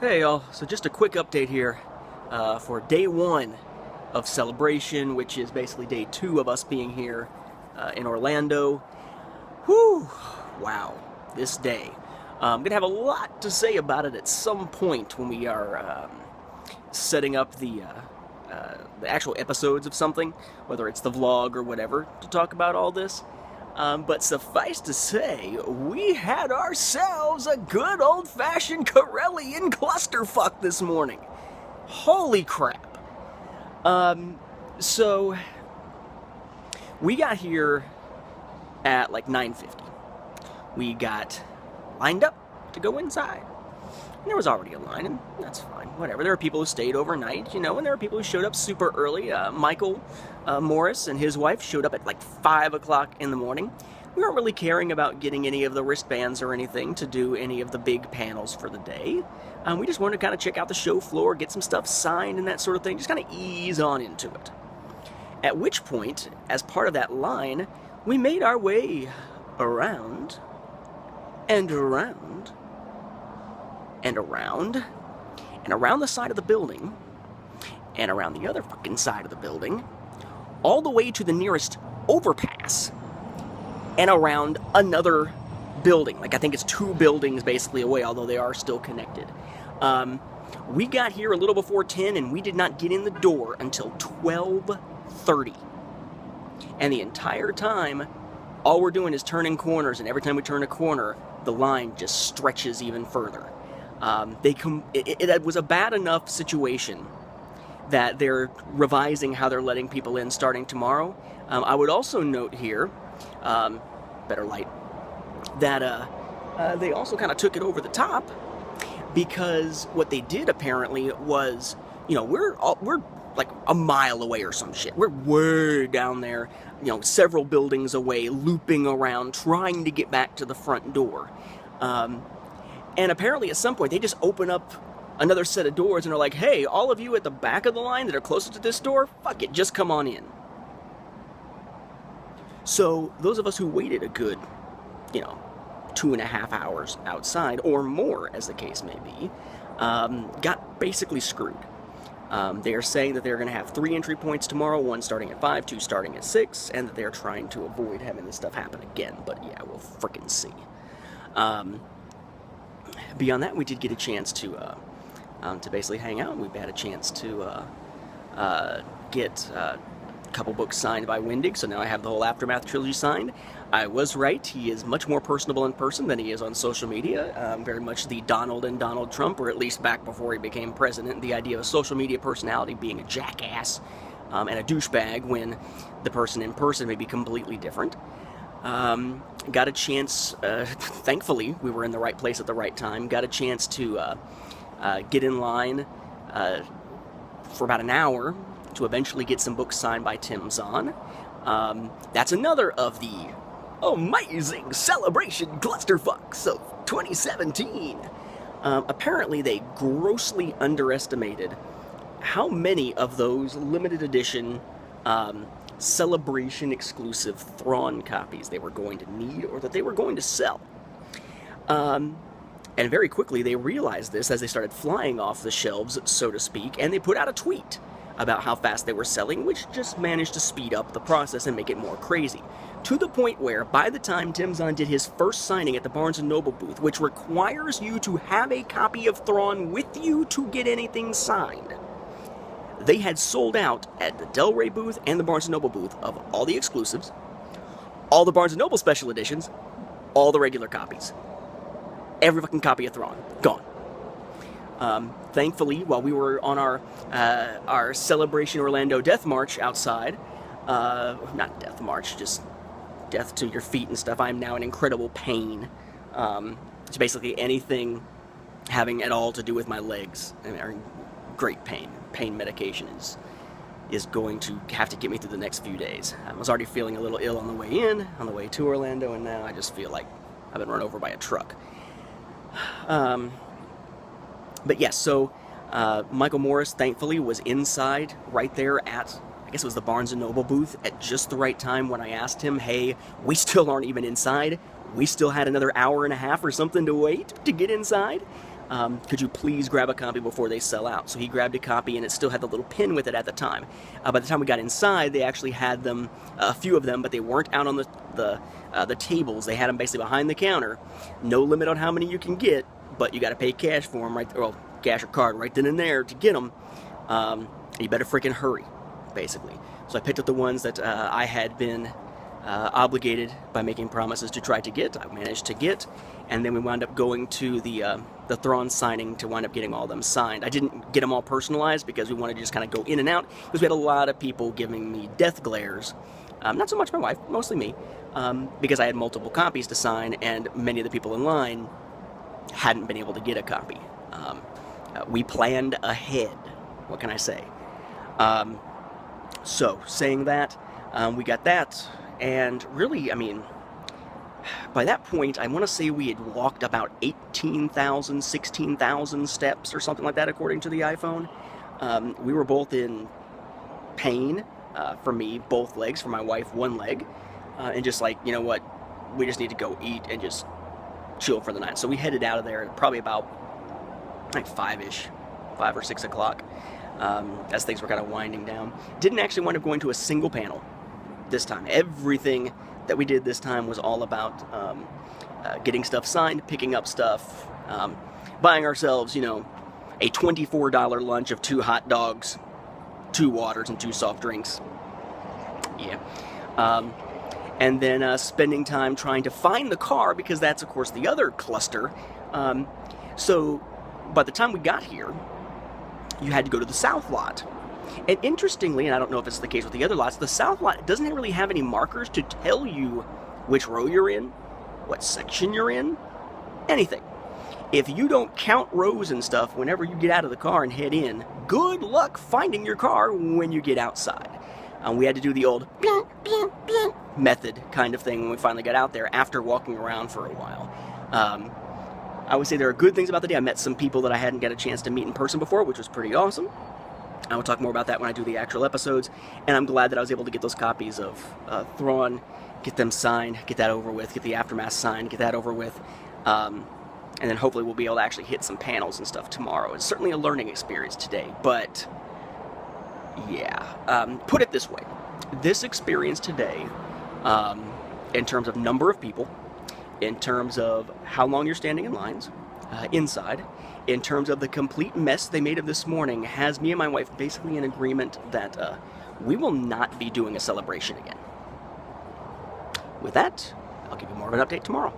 Hey y'all, so just a quick update here for day one of Celebration, which is basically day two of us being here in Orlando. Whew, wow, this day. I'm gonna have a lot to say about it at some point when we are setting up the actual episodes of something, whether it's the vlog or whatever, to talk about all this. But suffice to say, we had ourselves a good old-fashioned Corellian clusterfuck this morning. Holy crap. So we got here at like 9:50. We got lined up to go inside. And there was already a line, and that's fine, whatever. There are people who stayed overnight, and there are people who showed up super early. Michael Morris and his wife showed up at like 5 o'clock in the morning. We weren't really caring about getting any of the wristbands or anything to do any of the big panels for the day. We just wanted to kind of check out the show floor, get some stuff signed and that sort of thing, just kind of ease on into it. At which point, as part of that line, we made our way around and around and around, and around the side of the building, and around the other fucking side of the building, all the way to the nearest overpass, and around another building. Like, I think it's 2 buildings basically away, although they are still connected. We got here a little before 10, and we did not get in the door until 12:30. And the entire time, all we're doing is turning corners, and every time we turn a corner, the line just stretches even further. It was a bad enough situation that they're revising how they're letting people in starting tomorrow. I would also note here, better light, that they also kind of took it over the top, because what they did apparently was, we're like a mile away or some shit. We're way down there, several buildings away, looping around, trying to get back to the front door. And apparently at some point they just open up another set of doors and are like, hey, all of you at the back of the line that are closer to this door, fuck it, just come on in. So those of us who waited a good, 2.5 hours outside, or more as the case may be, got basically screwed. They are saying that they're going to have 3 entry points tomorrow, 1 starting at 5, 2 starting at 6, and that they're trying to avoid having this stuff happen again, but yeah, we'll frickin' see. Beyond that, we did get a chance to basically hang out. We had a chance to get a couple books signed by Wendig, so now I have the whole Aftermath trilogy signed. I was right, he is much more personable in person than he is on social media. Very much the Donald and Donald Trump, or at least back before he became president, the idea of a social media personality being a jackass and a douchebag when the person in person may be completely different. Got a chance, thankfully, we were in the right place at the right time, got a chance to get in line for about an hour to eventually get some books signed by Tim Zahn. That's another of the amazing Celebration clusterfucks of 2017. Apparently they grossly underestimated how many of those limited edition Celebration exclusive Thrawn copies they were going to need or that they were going to sell. And very quickly they realized this as they started flying off the shelves, so to speak, and they put out a tweet about how fast they were selling, which just managed to speed up the process and make it more crazy. To the point where, by the time Tim Zahn did his first signing at the Barnes & Noble booth, which requires you to have a copy of Thrawn with you to get anything signed, they had sold out at the Del Rey booth and the Barnes & Noble booth of all the exclusives, all the Barnes & Noble special editions, all the regular copies. Every fucking copy of Thrawn. Gone. Thankfully, while we were on our Celebration Orlando Death March outside, not Death March, just death to your feet and stuff, I'm now in incredible pain. It's basically anything having at all to do with my legs are in great pain. Pain medication is going to have to get me through the next few days. I was already feeling a little ill on the way in, on the way to Orlando, and now I just feel like I've been run over by a truck. But yes, so Michael Morris, thankfully, was inside right there at, I guess it was the Barnes & Noble booth, at just the right time when I asked him, hey, we still aren't even inside. We still had another hour and a half or something to wait to get inside. Could you please grab a copy before they sell out? So he grabbed a copy, and it still had the little pin with it at the time. By the time we got inside, they actually had them, a few of them, but they weren't out on the tables. They had them basically behind the counter. No limit on how many you can get, but you got to pay cash for them, right? Well, cash or card right then and there to get them. You better freaking hurry, basically. So I picked up the ones that I had been obligated by making promises to try to get. I managed to get, and then we wound up going to the Thrawn signing to wind up getting all of them signed. I didn't get them all personalized because we wanted to just kind of go in and out, because we had a lot of people giving me death glares. Not so much my wife, mostly me, because I had multiple copies to sign, and many of the people in line hadn't been able to get a copy. We planned ahead. What can I say? So, saying that, we got that, and really, I mean, by that point, I want to say we had walked about 18,000, 16,000 steps or something like that, according to the iPhone. We were both in pain, for me, both legs, for my wife, one leg, and just like, you know what, we just need to go eat and just chill for the night. So we headed out of there probably about like 5 or 6 o'clock, as things were kind of winding down. Didn't actually wind up going to a single panel this time. Everything that we did this time was all about getting stuff signed, picking up stuff, buying ourselves, you know, a $24 lunch of 2 hot dogs, 2 waters, and 2 soft drinks. Yeah. And then spending time trying to find the car, because that's, of course, the other cluster. So by the time we got here, you had to go to the south lot. And interestingly, and I don't know if it's the case with the other lots, the south lot doesn't really have any markers to tell you which row you're in, what section you're in, anything. If you don't count rows and stuff whenever you get out of the car and head in, good luck finding your car when you get outside. We had to do the old blink, blink, blink method kind of thing when we finally got out there after walking around for a while. I would say there are good things about the day. I met some people that I hadn't got a chance to meet in person before, which was pretty awesome. I will talk more about that when I do the actual episodes, and I'm glad that I was able to get those copies of Thrawn, get them signed, get that over with, get the Aftermath signed, get that over with, and then hopefully we'll be able to actually hit some panels and stuff tomorrow. It's certainly a learning experience today, but yeah. Put it this way. This experience today, in terms of number of people, in terms of how long you're standing in lines, inside, in terms of the complete mess they made of this morning, has me and my wife basically in agreement that we will not be doing a celebration again. With that, I'll give you more of an update tomorrow.